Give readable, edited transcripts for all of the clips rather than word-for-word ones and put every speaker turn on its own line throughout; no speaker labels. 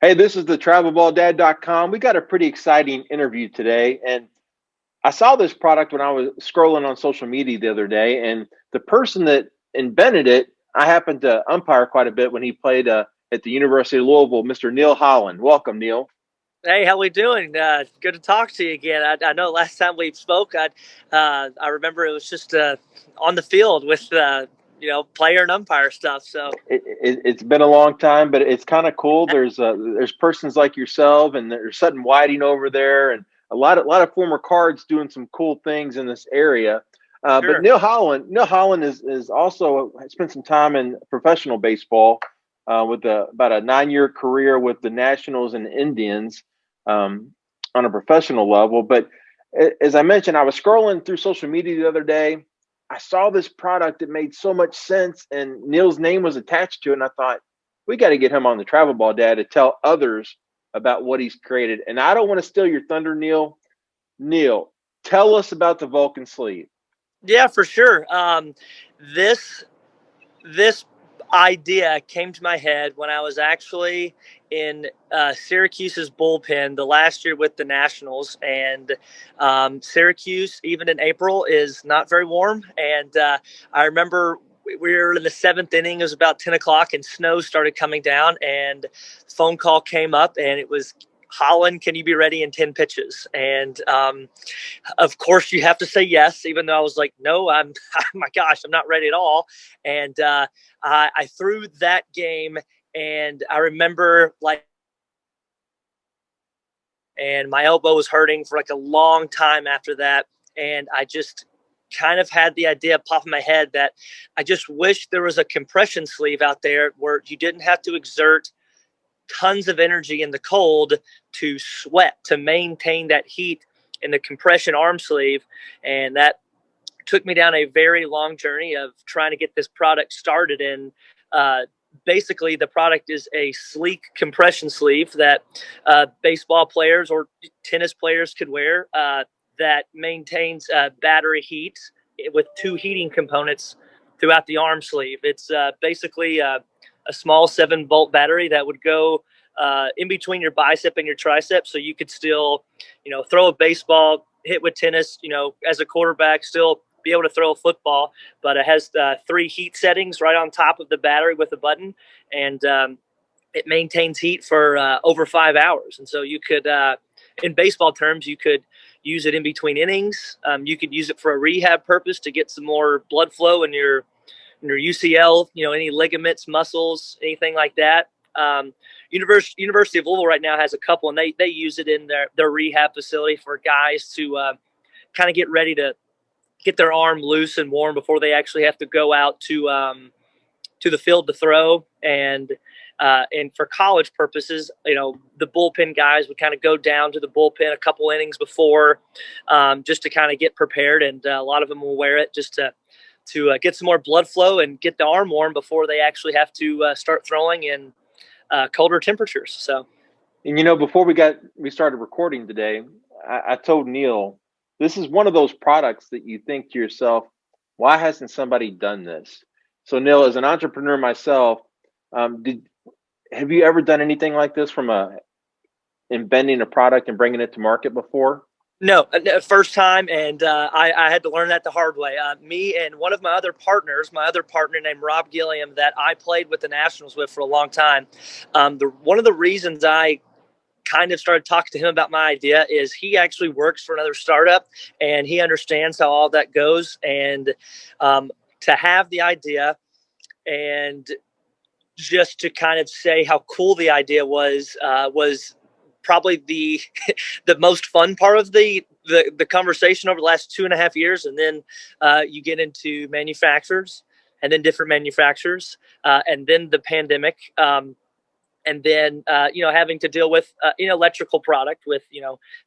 Hey, this is the travelballdad.com. We got a pretty exciting interview today. And I saw this product when I was scrolling on social media the other day. And the person that invented it, I happened to umpire quite a bit when he played at the University of Louisville, Mr. Neil Holland. Welcome, Neil.
Hey, how we doing? Good to talk to you again. I know last time we spoke, I remember it was just on the field with player and umpire stuff. So
It's been a long time, but it's kind of cool. There's persons like yourself, and there's Sutton Whiting over there, and a lot of former Cards doing some cool things in this area. But
sure.
Neil Holland is also spent some time in professional baseball with about a 9 year career with the Nationals and Indians on a professional level. But as I mentioned, I was scrolling through social media the other day. I saw this product that made so much sense, and Neil's name was attached to it. And I thought, we got to get him on the Travel Ball Dad to tell others about what he's created. And I don't want to steal your thunder, Neil. Neil, tell us about the Vulcan sleeve.
Yeah, for sure. This this idea came to my head when I was actually in Syracuse's bullpen the last year with the Nationals, and Syracuse, even in April, is not very warm. And I remember we were in the seventh inning. It was about 10 o'clock, and snow started coming down. And the phone call came up, and it was Holland, can you be ready in 10 pitches? And of course, you have to say yes, even though I was like, no, oh my gosh, I'm not ready at all. And I threw that game, and I remember and my elbow was hurting for like a long time after that. And I just kind of had the idea pop in my head that I just wish there was a compression sleeve out there where you didn't have to exert tons of energy in the cold to sweat, to maintain that heat in the compression arm sleeve. And that took me down a very long journey of trying to get this product started. And basically, the product is a sleek compression sleeve that baseball players or tennis players could wear that maintains battery heat with two heating components throughout the arm sleeve. It's basically a small 7-volt battery that would go in between your bicep and your tricep, so you could still, throw a baseball, hit with tennis, as a quarterback, still be able to throw a football. But it has 3 heat settings right on top of the battery with a button, and it maintains heat for over 5 hours. And so you could, in baseball terms, you could use it in between innings. You could use it for a rehab purpose to get some more blood flow in your UCL, any ligaments, muscles, anything like that. University of Louisville right now has a couple, and they use it in their rehab facility for guys to kind of get ready to get their arm loose and warm before they actually have to go out to the field to throw. And for college purposes, the bullpen guys would kind of go down to the bullpen a couple innings before, just to kind of get prepared. And a lot of them will wear it just to get some more blood flow and get the arm warm before they actually have to start throwing in colder temperatures. So,
And before we started recording today, I told Neil, this is one of those products that you think to yourself, why hasn't somebody done this? So Neil, as an entrepreneur myself, have you ever done anything like this from inventing a product and bringing it to market before?
no, first time, and I had to learn that the hard way. Me and one of my other partners, my other partner named Rob Gilliam, that I played with the Nationals with for a long time. One of the reasons I kind of started talking to him about my idea is he actually works for another startup, and he understands how all that goes. And to have the idea and just to kind of say how cool the idea was probably the the most fun part of the conversation over the last 2.5 years. And then you get into manufacturers, and then different manufacturers, and then the pandemic, and then having to deal with an electrical product with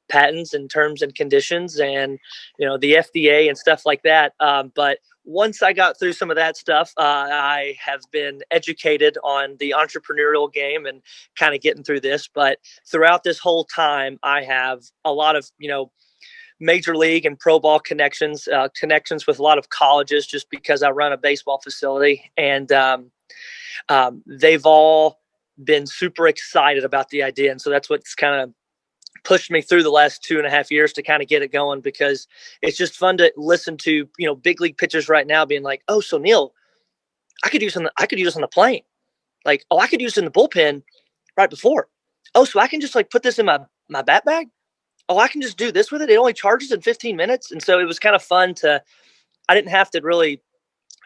patents and terms and conditions, and the FDA and stuff like that. But once I got through some of that stuff, I have been educated on the entrepreneurial game and kind of getting through this. But throughout this whole time, I have a lot of major league and pro ball connections with a lot of colleges, just because I run a baseball facility. And they've all been super excited about the idea. And so that's what's kind of pushed me through the last 2.5 years to kind of get it going, because it's just fun to listen to, big league pitchers right now being like, oh, so Neil, I could use this on the plane. Like, oh, I could use it in the bullpen right before. Oh, so I can just like put this in my bat bag. Oh, I can just do this with it. It only charges in 15 minutes. And so it was kind of fun I didn't have to really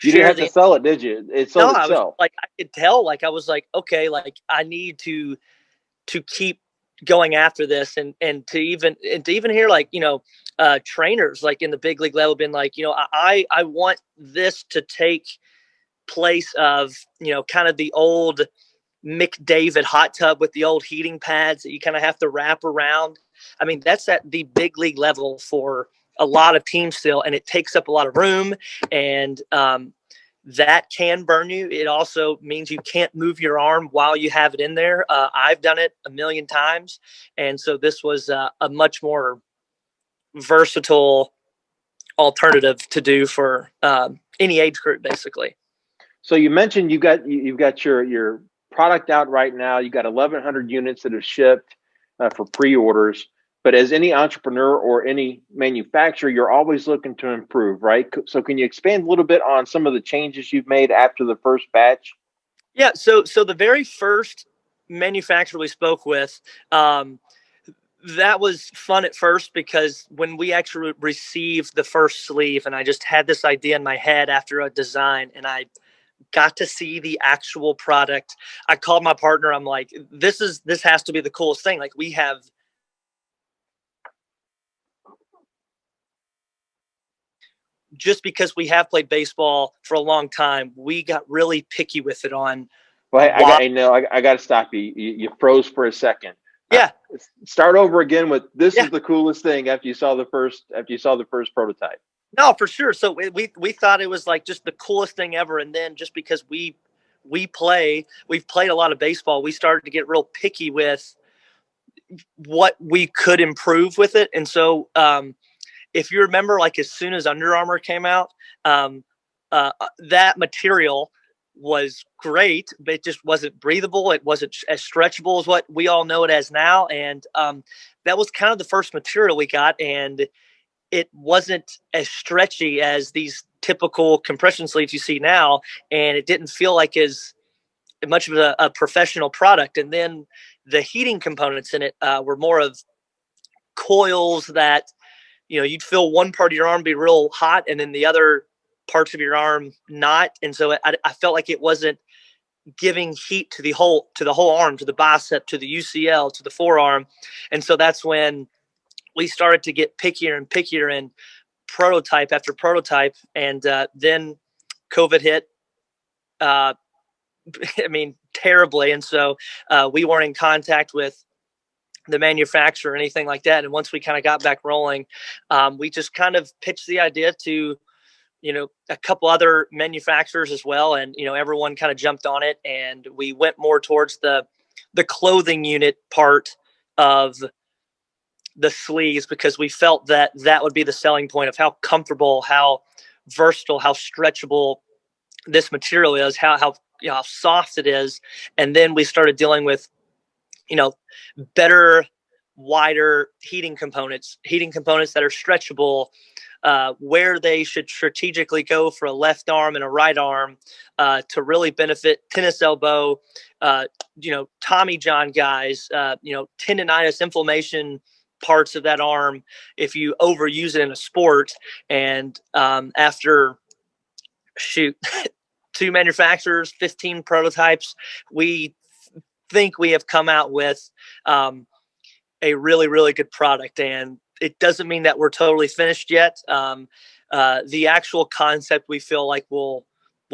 You didn't have to sell it, did you? It
No,
sold
I was
itself.
like, I could tell, like, I was like, okay, like I need to keep going after this, and to even hear like, trainers like in the big league level been like, I want this to take place of, kind of the old McDavid hot tub with the old heating pads that you kind of have to wrap around. I mean, that's at the big league level for a lot of teams still, and it takes up a lot of room, and that can burn you. It also means you can't move your arm while you have it in there. I've done it a million times, and so this was a much more versatile alternative to do for any age group, basically.
So you mentioned you've got your product out right now. You got 1,100 units that have shipped for pre-orders. But as any entrepreneur or any manufacturer, you're always looking to improve, right? So can you expand a little bit on some of the changes you've made after the first batch?
Yeah. So the very first manufacturer we spoke with, that was fun at first, because when we actually received the first sleeve, and I just had this idea in my head after a design, and I got to see the actual product, I called my partner. I'm like, this has to be the coolest thing. Like, we have just because we have played baseball for a long time, we got really picky with it on.
Well, I got to stop you. You froze for a second.
Yeah.
Start over again with this is
Yeah.
the coolest thing after you saw the first prototype.
No, for sure. So we thought it was like just the coolest thing ever, and then just because we've played a lot of baseball, we started to get real picky with what we could improve with it. And so if you remember, like as soon as Under Armour came out, that material was great, but it just wasn't breathable. It wasn't as stretchable as what we all know it as now. And that was kind of the first material we got. And it wasn't as stretchy as these typical compression sleeves you see now. And it didn't feel like as much of a professional product. And then the heating components in it were more of coils that, you'd feel one part of your arm be real hot and then the other parts of your arm not. And so I felt like it wasn't giving heat to the whole arm, to the bicep, to the UCL, to the forearm. And so that's when we started to get pickier and pickier, and prototype after prototype. And then COVID hit, terribly. And so we weren't in contact with the manufacturer or anything like that. And once we kind of got back rolling, we just kind of pitched the idea to, a couple other manufacturers as well. And, everyone kind of jumped on it, and we went more towards the clothing unit part of the sleeves, because we felt that would be the selling point of how comfortable, how versatile, how stretchable this material is, how soft it is. And then we started dealing with, better, wider heating components that are stretchable, where they should strategically go for a left arm and a right arm to really benefit tennis elbow, Tommy John guys, tendonitis, inflammation parts of that arm if you overuse it in a sport. And after two manufacturers, 15 prototypes, we think we have come out with a really, really good product. And it doesn't mean that we're totally finished yet. The actual concept we feel like will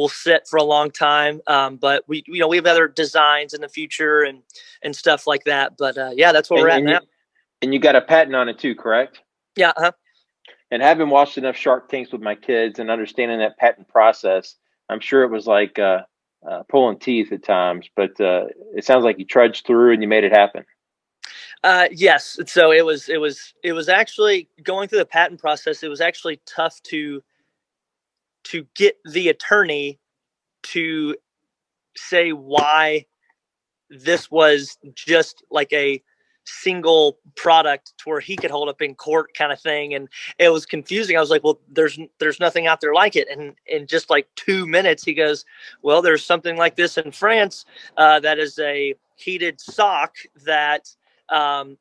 sit for a long time. But we have other designs in the future and stuff like that. But yeah, that's where we're at now.
And you got a patent on it too, correct?
Yeah. Uh-huh.
And having watched enough Shark Tanks with my kids and understanding that patent process, I'm sure it was like pulling teeth at times, but it sounds like you trudged through and you made it happen.
Yes. So it was actually going through the patent process. It was actually tough to get the attorney to say why this was just like a single product to where he could hold up in court kind of thing. And it was confusing. I was like, well, there's nothing out there like it. And in just like 2 minutes, he goes, well, there's something like this in France that is a heated sock that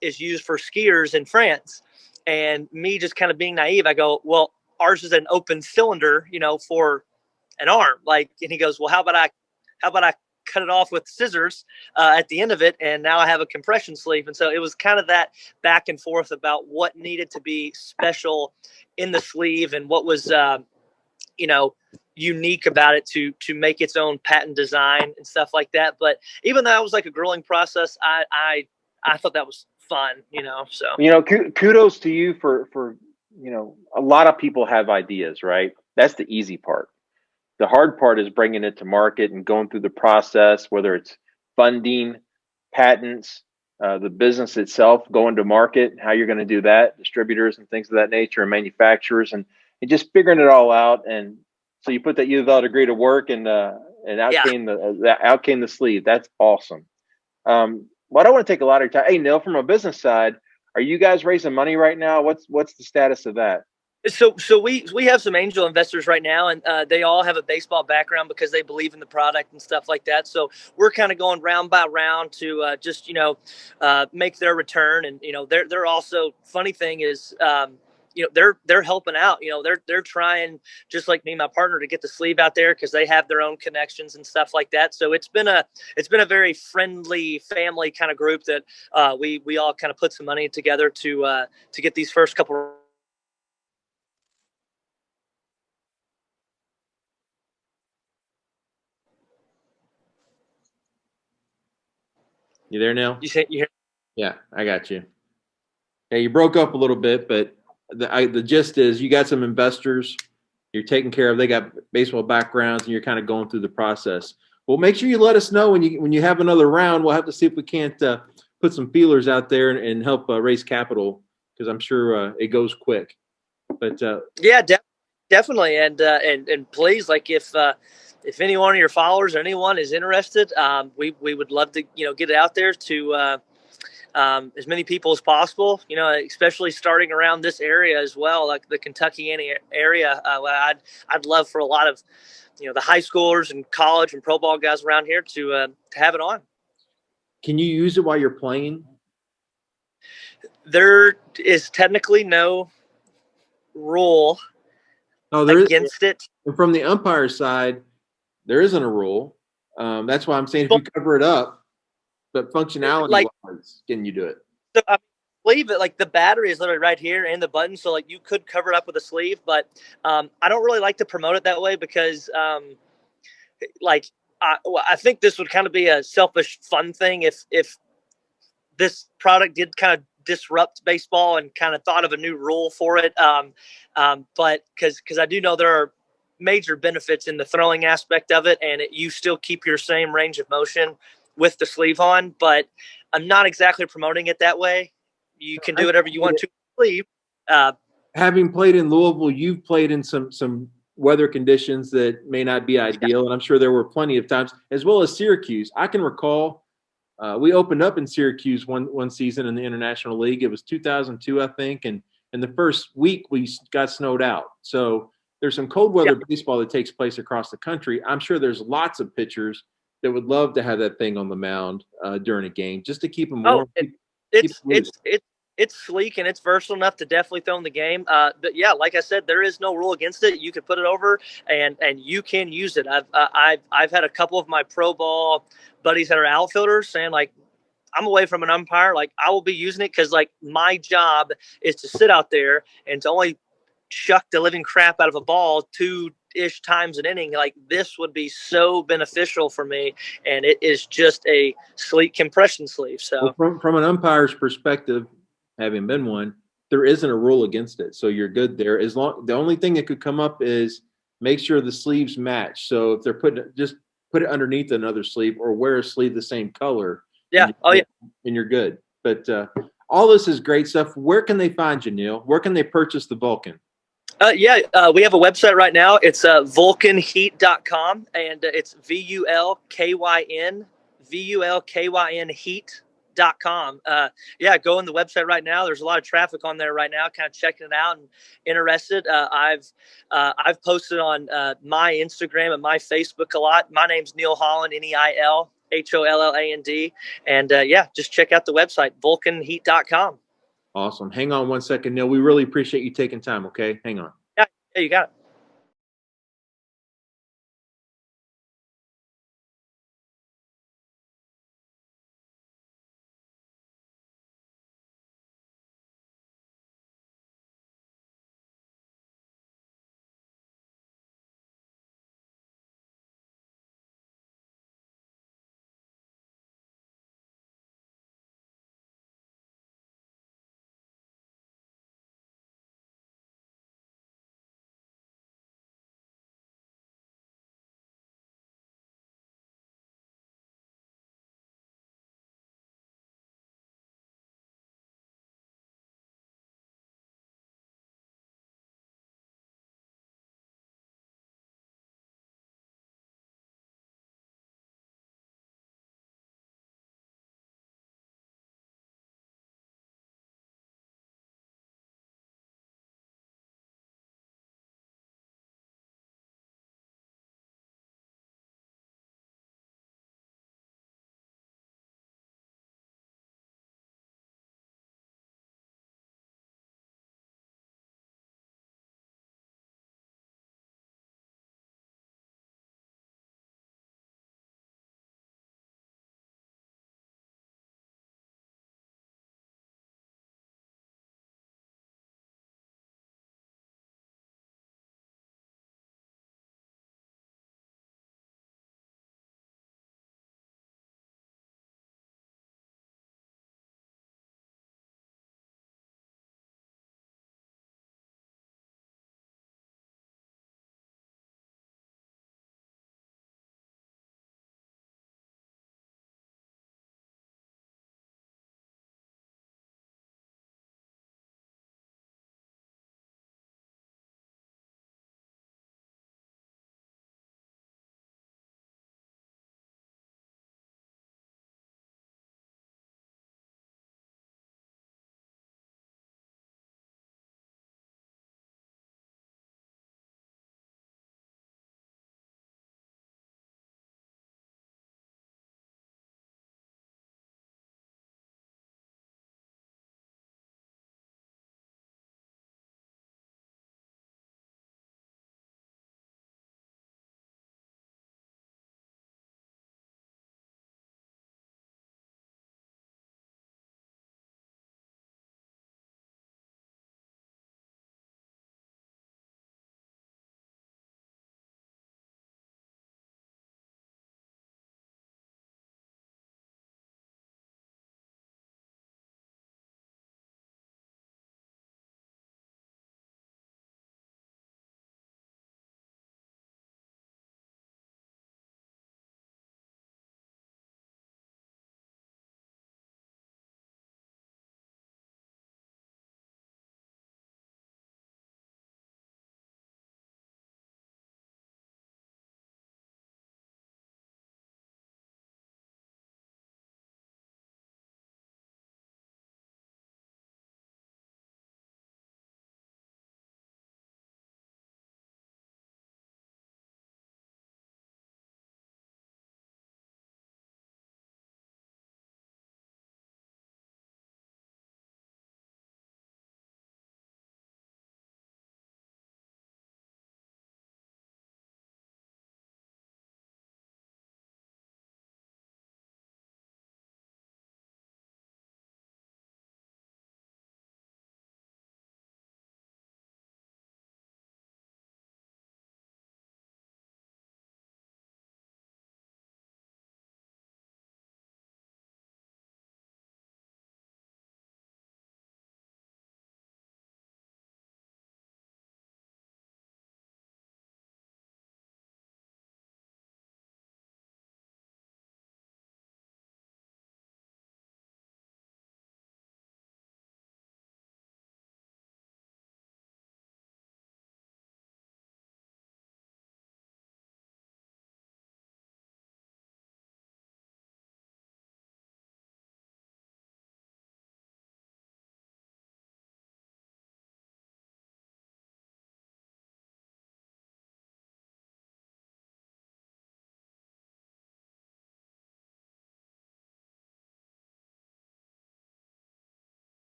is used for skiers in France. And me just kind of being naive, I go, well, ours is an open cylinder, for an arm. Like, and he goes, well, how about I cut it off with scissors at the end of it, and now I have a compression sleeve. And so it was kind of that back and forth about what needed to be special in the sleeve and what was unique about it to make its own patent design and stuff like that. But even though it was like a grueling process, I thought that was fun, so.
Kudos to you for a lot of people have ideas, right? That's the easy part. The hard part is bringing it to market and going through the process, whether it's funding, patents, the business itself, going to market, how you're going to do that, distributors and things of that nature, and manufacturers, and just figuring it all out. And so you put that U of L degree to work, and out came the sleeve. That's awesome. Well, I don't want to take a lot of your time. Hey, Neil, from a business side, are you guys raising money right now? What's the status of that?
So we have some angel investors right now, and they all have a baseball background because they believe in the product and stuff like that. So we're kind of going round by round to just make their return. And they're also, funny thing is they're helping out. They're trying, just like me and my partner, to get the sleeve out there because they have their own connections and stuff like that. So it's been a very friendly family kind of group that we all kind of put some money together to get these first couple.
You there now?
You hear?
Yeah, I got you. Yeah, you broke up a little bit, but the gist is you got some investors you're taking care of. They got baseball backgrounds, and you're kind of going through the process. Well, make sure you let us know when you have another round. We'll have to see if we can't put some feelers out there and help raise capital, because I'm sure it goes quick. But
yeah, definitely, and please, like if any one of your followers or anyone is interested, we would love to get it out there to as many people as possible. Especially starting around this area as well, like the Kentucky area. I'd love for a lot of the high schoolers and college and pro ball guys around here to have it on.
Can you use it while you're playing?
There is technically no rule against it.
And from the umpire side, there isn't a rule. That's why I'm saying if you cover it up, but functionality-wise, can you do it?
So I believe it. Like the battery is literally right here and the button, so like you could cover it up with a sleeve. But I don't really like to promote it that way because, I think this would kind of be a selfish, fun thing if this product did kind of disrupt baseball and kind of thought of a new rule for it. But because I do know there are major benefits in the throwing aspect of it, and you still keep your same range of motion with the sleeve on, but I'm not exactly promoting it that way. You can do whatever you want to sleeve.
Having played in Louisville, you've played in some weather conditions that may not be ideal, and I'm sure there were plenty of times, as well as Syracuse. I can recall we opened up in Syracuse one season in the International League. It was 2002, I think, and the first week we got snowed out. So there's some cold weather baseball that takes place across the country. I'm sure there's lots of pitchers that would love to have that thing on the mound during a game just to keep them warm.
It's sleek and it's versatile enough to definitely throw in the game. But yeah, like I said, there is no rule against it. You could put it over and you can use it. I've had a couple of my pro ball buddies that are outfielders saying, like, I'm away from an umpire, like I will be using it because like my job is to sit out there and to only chuck the living crap out of a ball 2-ish times an inning. Like this would be so beneficial for me, and it is just a sleek compression sleeve. So
from an umpire's perspective, having been one, there isn't a rule against it, so you're good there. The only thing that could come up is make sure the sleeves match. So if they're just put it underneath another sleeve or wear a sleeve the same color.
Yeah.
And you're good. But all this is great stuff. Where can they find you, Neil? Where can they purchase the Vulkyn?
We have a website right now. It's vulkynheat.com, and it's VULKYN Vulkyn Heat.com. Yeah, go on the website right now. There's a lot of traffic on there right now, kind of checking it out and interested. I've posted on my Instagram and my Facebook a lot. My name's Neil Holland, NeilHolland. And yeah, just check out the website, vulcanheat.com.
Awesome. Hang on one second, Neil. We really appreciate you taking time. Okay, hang on.
Yeah, you got it.